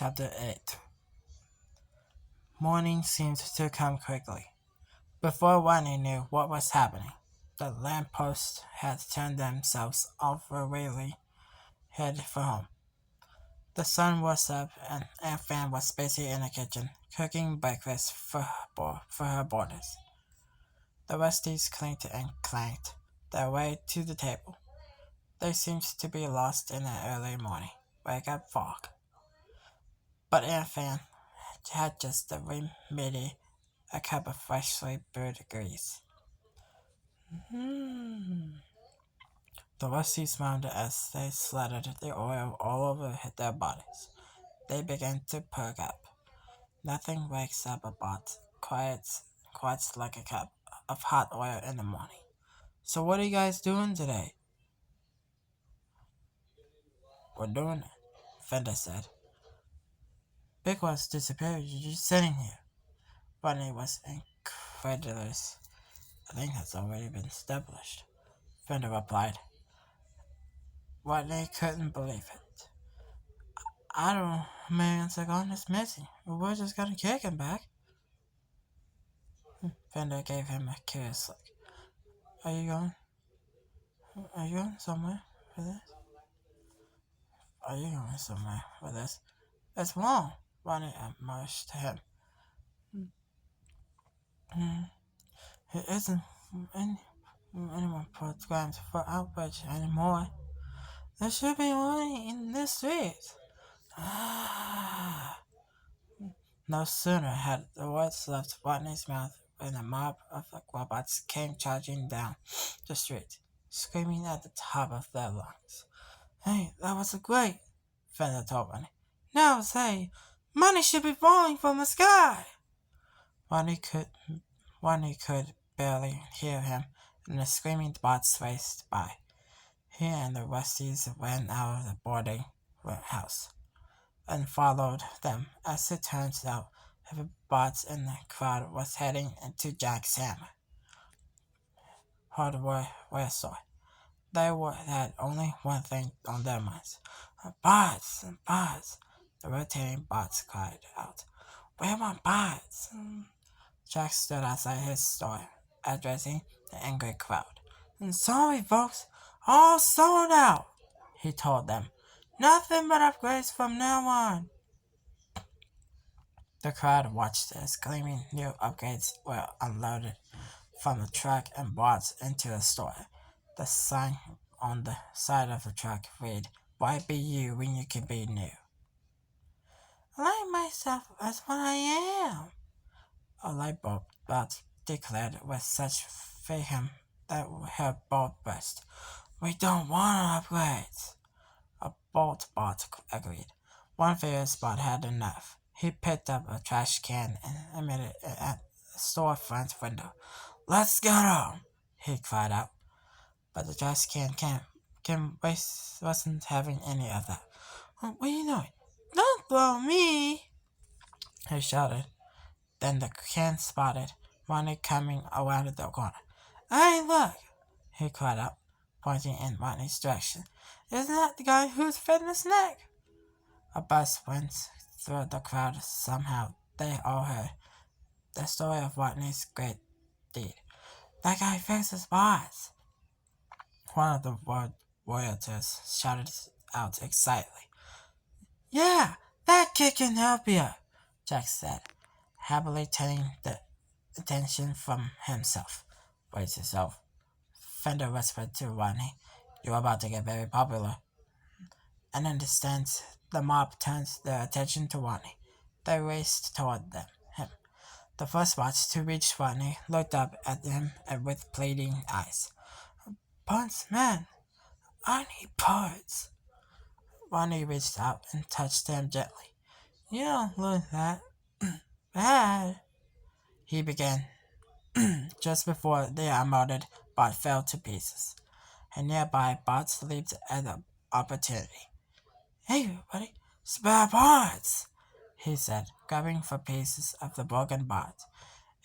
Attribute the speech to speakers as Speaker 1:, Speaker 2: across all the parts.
Speaker 1: Chapter 8. Morning seemed to come quickly. Before Ronnie knew what was happening, the lampposts had turned themselves off and really headed for home. The sun was up and Aunt Fan was busy in the kitchen, cooking breakfast for her boarders. The Rusties clinked and clanked their way to the table. They seemed to be lost in the early morning wake-up fog. But Aunt Fan had just remitted a cup of freshly brewed grease. The Rusties smiled as they slathered the oil all over their bodies. They began to perk up. Nothing wakes up a bot quite like a cup of hot oil in the morning. So what are you guys doing today? We're doing it, Fender said. Big One's disappeared. You're just sitting here. Bunny was incredulous. I think that's already been established, Fender replied. Rodney couldn't believe it. I don't know. Marion's gone is missing. We're just gonna kick him back. Fender gave him a curious look. Are you going? Are you going somewhere for this? Are you going somewhere for this? It's wrong, Rodney admonished him. It isn't anyone programmed for outrage anymore. There should be one in the streets. No sooner had the words left Rodney's mouth when a mob of robots came charging down the street, screaming at the top of their lungs. Hey, that was great, Fender told Rodney. Now say, money should be falling from the sky. Rodney could barely hear him, and the screaming bots raced by. He and the Rusties ran out of the boarding house and followed them. As it turns out, every bot in the crowd was heading into Jack's hardware store. They had only one thing on their minds. Bots! Bots! The rotating bots cried out. We want bots! Jack stood outside his store, addressing the angry crowd. Sorry, folks, all sold out, he told them. Nothing but upgrades from now on. The crowd watched as gleaming new upgrades were unloaded from the truck and brought into the store. The sign on the side of the truck read, Why be you when you can be new? I like myself as what I am, a light bulb bot declared with such vehemence that her bulb burst. We don't want upgrades. A bolt bot agreed. One furious bot had enough. He picked up a trash can and emitted it at the storefront window. Let's get 'em! He cried out. But the trash can wasn't having any of that. What are you doing? Don't throw me! He shouted. Then the can spotted Ronnie coming around the corner. Hey, look! He cried out, pointing in Ronnie's direction. Isn't that the guy who's fed the snack? A buzz went through the crowd. Somehow they all heard the story of Rodney's great deed. That guy fixes bots. One of the warriors shouted out excitedly. Yeah, that kid can help you, Jack said, happily turning the attention from himself. Brace yourself, Fender whispered to Rodney. You're about to get very popular. And in the stands, the mob turned their attention to Rodney. They raced toward him. The first watch to reach Rodney looked up at him with pleading eyes. Parts, man, I need parts. Rodney reached out and touched him gently. You don't look that bad, he began, just before the unmounted bot fell to pieces. A nearby bot leaped at the opportunity. Hey, everybody, spare parts, he said, grabbing for pieces of the broken bot.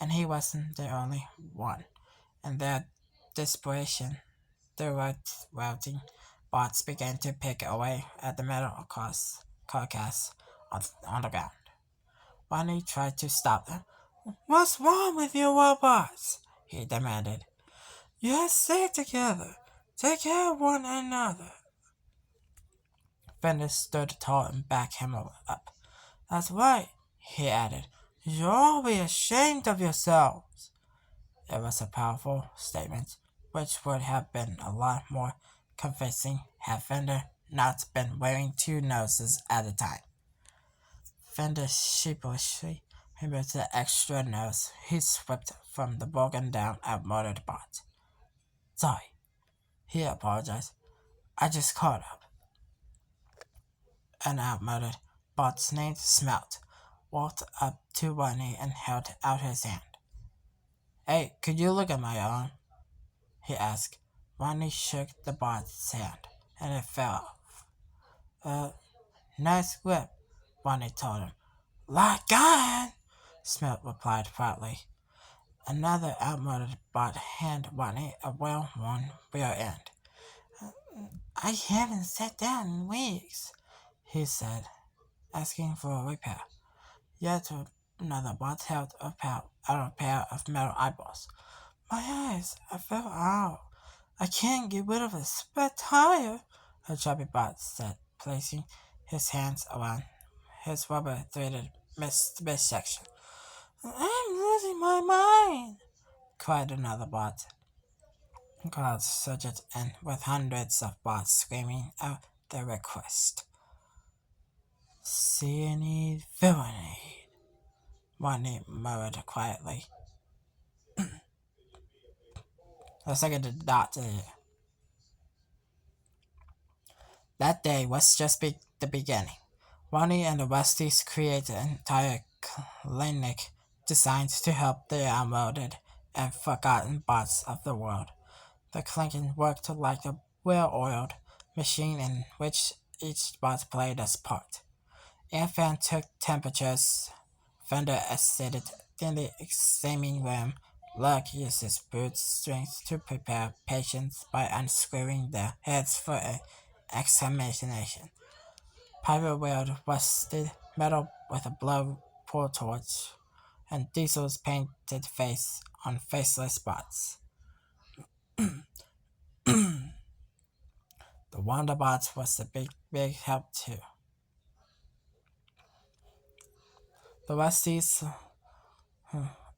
Speaker 1: And he wasn't the only one. In their desperation, the routing bots began to pick away at the metal carcass on the ground. Bonnie tried to stop them. What's wrong with you robots? He demanded. You stay together. Take care of one another. Fender stood tall and backed him up. That's right, he added. You should all be ashamed of yourselves. It was a powerful statement, which would have been a lot more convincing had Fender not been wearing two noses at a time. Fender sheepishly removed the extra nose he swept from the broken down outmoded bot. Sorry, he apologized. I just caught up. An outmoded bot's named Smelt walked up to Ronnie and held out his hand. Hey, could you look at my arm? He asked. Ronnie shook the bot's hand, and it fell off. Nice whip, Ronnie told him. Like God, Smelt replied proudly. Another outmoded bot handed Ronnie a well-worn rear end. I haven't sat down in weeks, he said, asking for a repair. Yet another bot held out a pair of metal eyeballs. My eyes, I fell out. I can't get rid of a spare tire, a chubby bot said, placing his hands around his rubber-threaded midsection. I'm losing my mind, cried another bot. Crowds surged in with hundreds of bots screaming out their request. Cyanide villainy, Ronnie murmured quietly. Let's look at the dot there. That day was just the beginning. Ronnie and the Westies created an entire clinic designed to help the outmoded and forgotten bots of the world. The clinic worked like a well-oiled machine in which each bot played its part. Anfan took temperatures. Fender assisted in the examining room. Luck used his boot strings to prepare patients by unscrewing their heads for an examination. Piper wielded rusted metal with a blow pull torch, and Diesel's painted face on faceless spots. The Wanderbot was a big help too. The Westies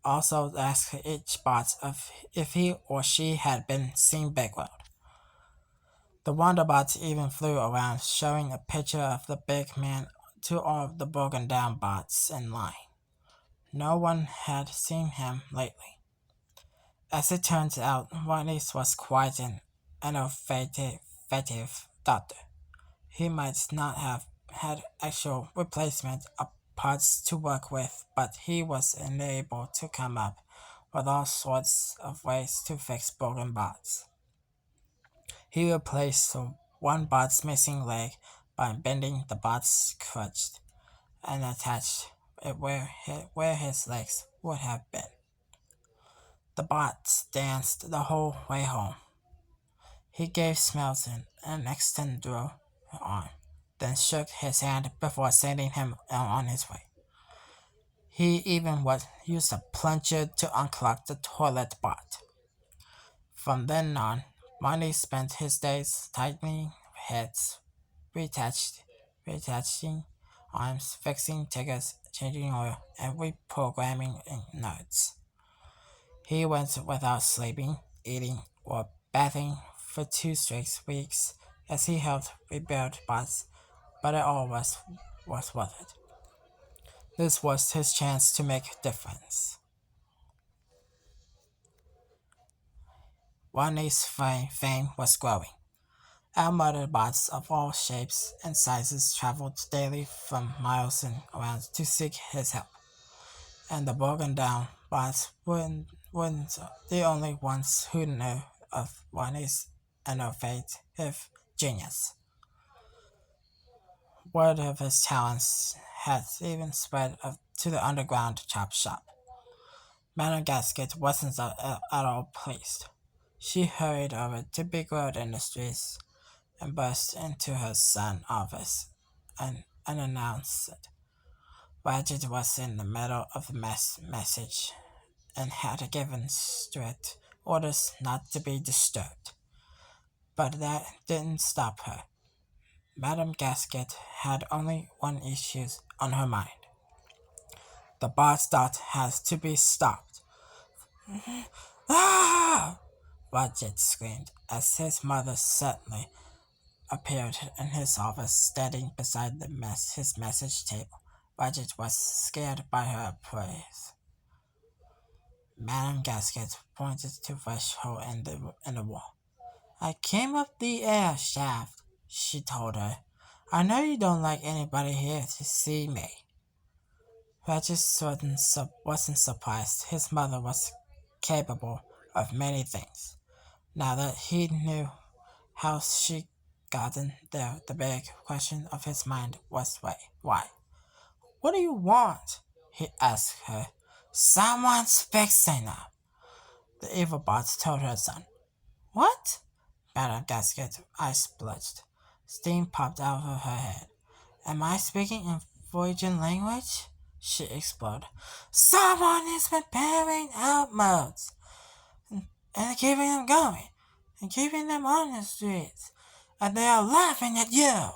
Speaker 1: also asked each bot if he or she had been seen backward. The Wanderbot even flew around showing a picture of the big man to all of the broken down bots in line. No one had seen him lately. As it turns out, Ronnie's was quite an innovative doctor. He might not have had actual replacement parts to work with, but he was enabled to come up with all sorts of ways to fix broken bots. He replaced one bot's missing leg by bending the bot's crutch and attached it where his legs would have been. The bots danced the whole way home. He gave Smelton an extended arm, then shook his hand before sending him on his way. He even used a plunger to unclog the toilet bot. From then on, Ronnie spent his days tightening heads, retaching arms, fixing tickets, changing oil, and reprogramming notes. He went without sleeping, eating, or bathing for 2 straight weeks as he helped rebuild bots, but it all was worth it. This was his chance to make a difference. Ronnie's fame was growing. Outmoded bots of all shapes and sizes traveled daily from miles and around to seek his help. And the broken down bots weren't the only ones who knew of Ronnie's innovative genius. Word of his talents had even spread to the underground chop shop. Madame Gasket wasn't at all pleased. She hurried over to Big Road Industries and burst into her son's office and announced Badget was in the middle of a message and had given strict orders not to be disturbed. But that didn't stop her. Madame Gasket had only one issue on her mind. The boss dot has to be stopped. Ah! Badget screamed as his mother suddenly appeared in his office standing beside his message table. Badget was scared by her praise. Madame Gasket pointed to a fresh hole in the wall. I came up the air shaft, she told her. I know you don't like anybody here to see me. Regis wasn't surprised. His mother was capable of many things. Now that he knew how she gotten there, the big question of his mind was why? What do you want? He asked her. Someone's fixing up, the evil boss told her son. What? Madame Gasket eyes bludged. Steam popped out of her head. Am I speaking in Voyagian language? She exploded. Someone is preparing outmodes and keeping them going and keeping them on the streets. And they are laughing at you.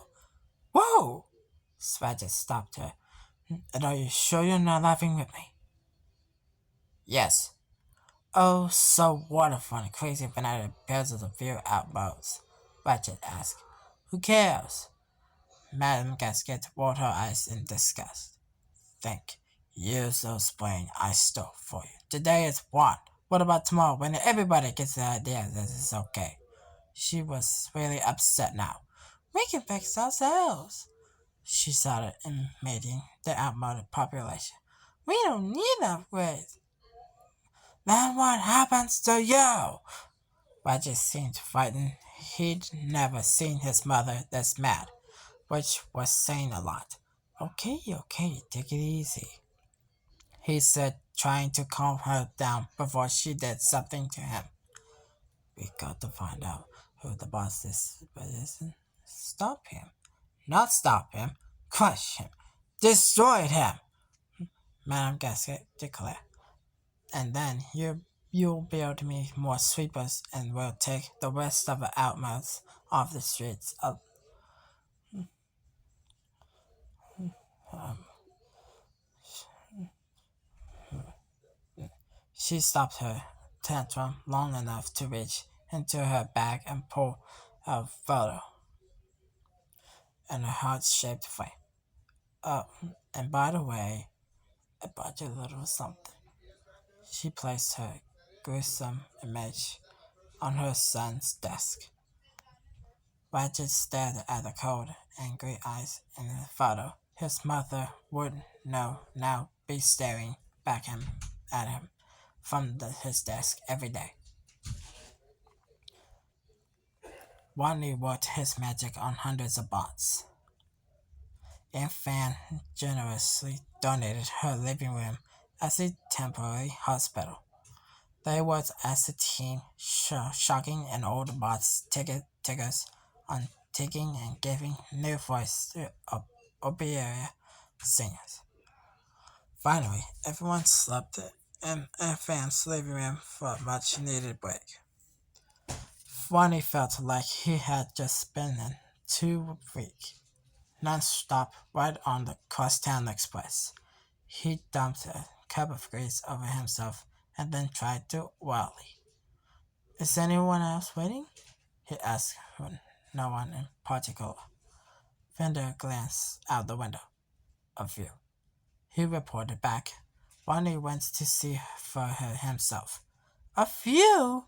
Speaker 1: Whoa! Spadget stopped her. And are you sure you're not laughing with me? Yes. Oh, so what a fun, crazy fanatic pairs of the few outmodes? Badget asked. Who cares? Madame Gasket rolled her eyes in disgust. Think. Use those brain I stole for you. Today is one. What about tomorrow when everybody gets the idea that it's okay? She was really upset now. We can fix ourselves, she shouted, intimating the outmoded population. We don't need upgrades. Then what happens to you? Roger seemed frightened. He'd never seen his mother this mad, which was saying a lot. Okay, take it easy, he said, trying to calm her down before she did something to him. We got to find out who the boss is, but isn't stop him. Not stop him, crush him, destroy him, Madame Gasket declared. And then you'll build me more sweepers and we'll take the rest of the outmosts off the streets. She stopped her tantrum long enough to reach into her bag and pull a photo in a heart-shaped frame. Oh, and by the way, I bought you a little something. She placed her gruesome image on her son's desk. Badger stared at the cold, angry eyes in the photo. His mother would now be staring back at him from his desk every day. Wally worked his magic on hundreds of bots. Aunt Fan generously donated her living room as a temporary hospital. They worked as a team, shocking an old bot's tickers on taking and giving new voice to obedient singers. Finally, everyone slept in Aunt Fan's living room for a much-needed break. Ronnie felt like he had just been in 2 weeks, non-stop, right on the Crosstown Express. He dumped a cup of grease over himself and then tried to rally. Is anyone else waiting? He asked no one in particular. Fender glanced out the window. A few. He reported back. Ronnie went to see for her himself. A few?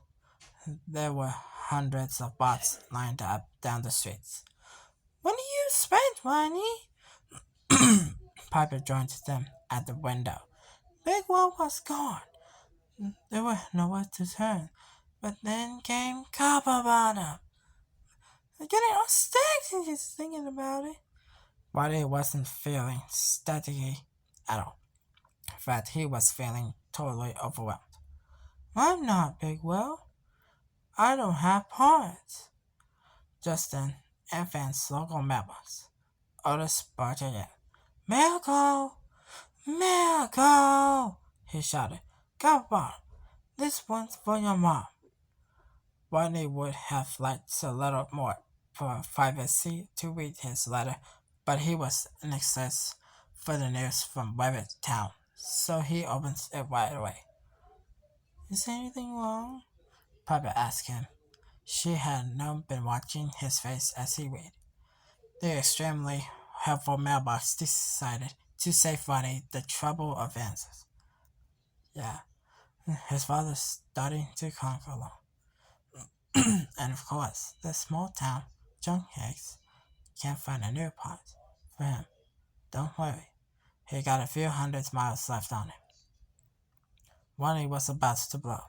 Speaker 1: There were hundreds of bots lined up down the streets. What do you expect, Ronnie? Piper joined them at the window. Big Wall was gone. There was nowhere to turn. But then came Copper Bottom. I'm getting all sticky just thinking about it. Ronnie wasn't feeling steady at all. In fact, he was feeling totally overwhelmed. I'm not, Big Will. I don't have parts. Just then, Aunt Fan's local mailbox. Otis barged in. Mail call! Miracle! He shouted. Go on, this one's for your mom. Rodney would have liked a little more privacy to read his letter, but he was anxious for the news from Webbit Town, so he opened it right away. Is anything wrong? Papa asked him. She had not been watching his face as he read. The extremely helpful mailbox decided to save Rodney the trouble of answers. Yeah, his father's starting to conquer along. And of course, the small town junk eggs can't find a new pot for him. Don't worry, he got a few hundred miles left on him. Rodney was about to blow.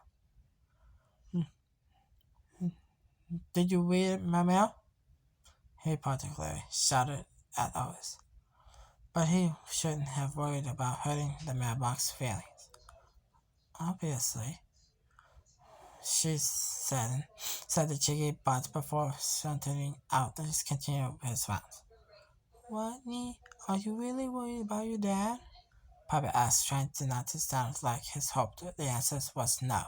Speaker 1: Did you read my mail? He particularly shouted at Otis. But he shouldn't have worried about hurting the mailbox's feelings. Obviously, she said the cheeky but before shutting out the continued response. Rodney, are you really worried about your dad? Papa asked, trying not to sound like his hope the answer was no.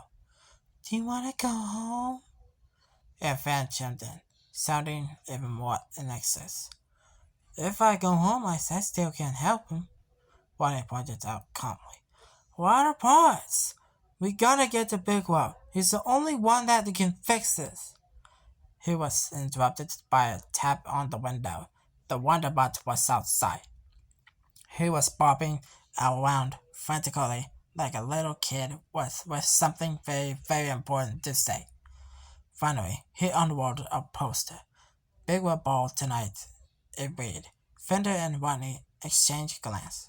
Speaker 1: Do you want to go home? And Fan chimed in, sounding even more in excess. If I go home, I still can't help him, Rodney pointed out calmly. What are parts? We gotta get to Bigwell. He's the only one that can fix this. He was interrupted by a tap on the window. The Wonderbot was outside. He was bobbing around frantically like a little kid with something very, very important to say. Finally, he unrolled a poster. Bigwell Ball tonight, it read. Fender and Rodney exchanged glances.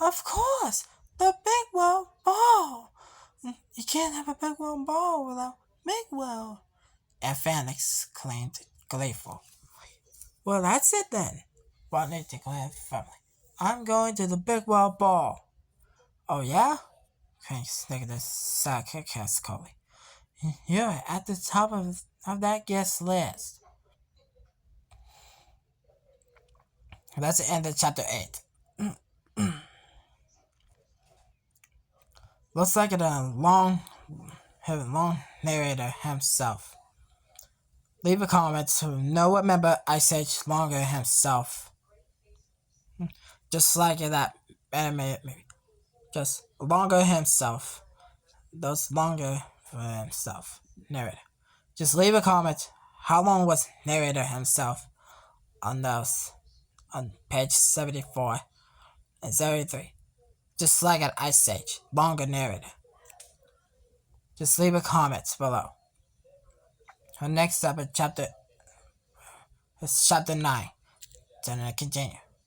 Speaker 1: Of course! The Bigwell Ball! You can't have a Bigwell Ball without Bigwell! And Fan exclaimed gleeful. Well, that's it then, Rodney declared firmly. I'm going to the Bigwell Ball. Oh, yeah? Crank snickered sarcastically. You're at the top of that guest list. That's the end of chapter 8. Looks like a long narrator himself. Leave a comment to know what member Ice Age longer himself. Just like that animated movie. Just longer himself. Those longer for himself. Narrator. Just leave a comment. How long was narrator himself on those on page 74 and 73? Just like an Ice Age. Longer narrator. Just leave a comment below. Our next chapter is chapter 9. Then I continue.